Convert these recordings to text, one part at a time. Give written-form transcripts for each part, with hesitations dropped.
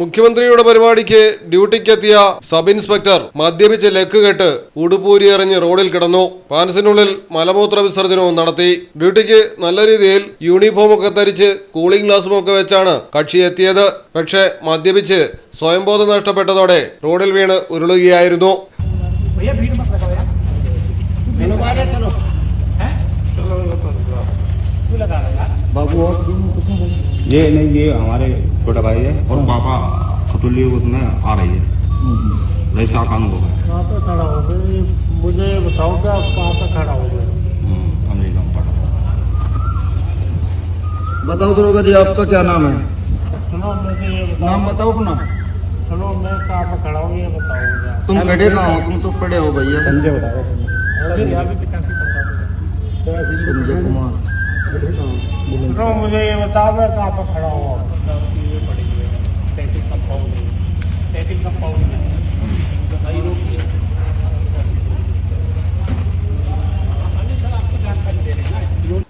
മുഖ്യമന്ത്രിയുടെ പരിപാടിക്ക് ഡ്യൂട്ടിക്കെത്തിയ sub inspector മദ്യപിച്ച് ലക്ക് കെട്ട് ഉടുപ്പൂരി എറിഞ്ഞ് റോഡിൽ കിടന്നു. പാൻസിനുള്ളിൽ മലമൂത്ര വിസർജനവും നടത്തി. ഡ്യൂട്ടിക്ക് നല്ല രീതിയിൽ യൂണിഫോമൊക്കെ ധരിച്ച് കൂളിംഗ് ഗ്ലാസുമൊക്കെ വെച്ചാണ് കക്ഷി എത്തിയത്. പക്ഷേ മദ്യപിച്ച് സ്വയംബോധം നഷ്ടപ്പെട്ടതോടെ റോഡിൽ വീണ് ഉരുളുകയായിരുന്നു. बाबू और ये नहीं, ये हमारे छोटा भाई है और पापा खतुल्ली उसमें आ रही है रजिस्ट्रार कानून होगा। कहाँ पे खड़ा हो गए मुझे बताओ क्या कहाँ पे खड़ा हो गए? अमेरिका में पड़ा। बताओ दरोगा जी आपका क्या नाम है? सुनो मुझे ये बताओ, नाम बताओ अपना। सुनो मैं कहाँ पे खड़ा हूँ ये बताओ मुझे। तुम खड़े कहाँ हो? तुम तो पड़े हो भैया। संजय बताओ। संजय कुमार। सुनो मुझे ये बताओ मैं कहाँ पे खड़ा हूँ?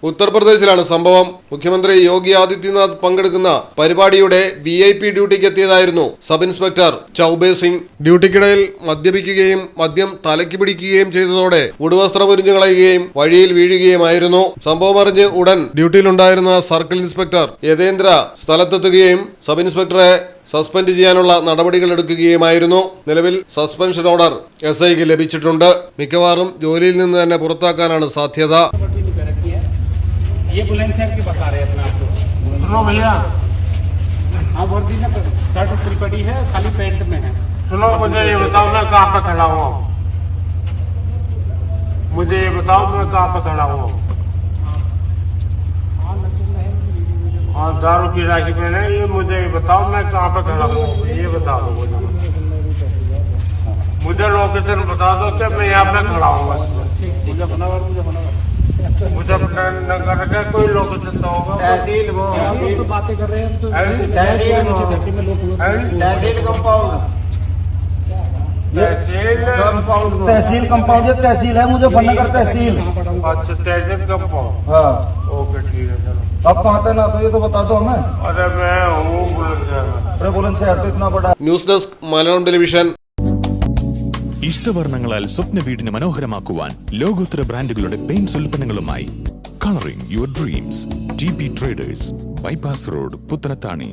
ഉത്തർപ്രദേശിലാണ് സംഭവം. മുഖ്യമന്ത്രി യോഗി ആദിത്യനാഥ് പങ്കെടുക്കുന്ന പരിപാടിയുടെ VIP ഡ്യൂട്ടിക്ക് എത്തിയതായിരുന്നു സബ് ഇൻസ്പെക്ടർ ചൌബേ സിംഗ്. ഡ്യൂട്ടിക്കിടയിൽ മദ്യപിക്കുകയും മദ്യം തലയ്ക്ക് പിടിക്കുകയും ചെയ്തതോടെ ഉടുവസ്ത്രം ഉരിഞ്ഞു കളയുകയും വഴിയിൽ വീഴുകയുമായിരുന്നു. സംഭവം അറിഞ്ഞ് ഉടൻ ഡ്യൂട്ടിയിലുണ്ടായിരുന്ന സർക്കിൾ ഇൻസ്പെക്ടർ യതേന്ദ്ര സ്ഥലത്തെത്തുകയും സബ് ഇൻസ്പെക്ടറെ സസ്പെൻഡ് ചെയ്യാനുള്ള നടപടികൾ എടുക്കുകയുമായിരുന്നു. നിലവിൽ സസ്പെൻഷൻ ഓർഡർ SIക്ക് ലഭിച്ചിട്ടുണ്ട്. മിക്കവാറും ജോലിയിൽ നിന്ന് തന്നെ പുറത്താക്കാനാണ് സാധ്യത. ये बुलंदशहर की बता रहे हैं अपने आप को। सुनो भैया, हाँ वर्दी में शर्ट त्रिपड़ी है, खाली पैंट में है। सुनो मुझे ये बताओ मैं कहाँ पे खड़ा हूँ? मुझे ये बताओ मैं कहाँ पे खड़ा हूँ? और दारू की राखी मैंने ये मुझे ये बताओ मैं कहाँ पे खड़ा हूँ? ये बता दो मुझे लोकेशन बता दो कि मैं यहाँ पे खड़ा हूँ। मुझे नगर का कोई लोकेशन तो होगा। तहसील वो तो बातें कर रहे हैं तो तहसील कंपाउंड। तहसील कंपाउंड ये तहसील है मुझे बनगर तहसील। अच्छा तहसील कंपाउंड। हाँ ओके ठीक है चलो। अब कहाँ थे ना तो ये तो बता दो हमें। अरे मैं हूँ बुलंदशहर में। अरे बुलंदशहर तो इतना बड़ा। News desk Malayalam television. ഇഷ്ടവർണ്ണങ്ങളാൽ സ്വപ്ന വീടിന് മനോഹരമാക്കുവാൻ ലോകോത്തര ബ്രാൻഡുകളുടെ പെയിന്റ്സ് ഉൽപ്പന്നങ്ങളുമായി colouring your dreams. TP traders, bypass road, Puthanathani.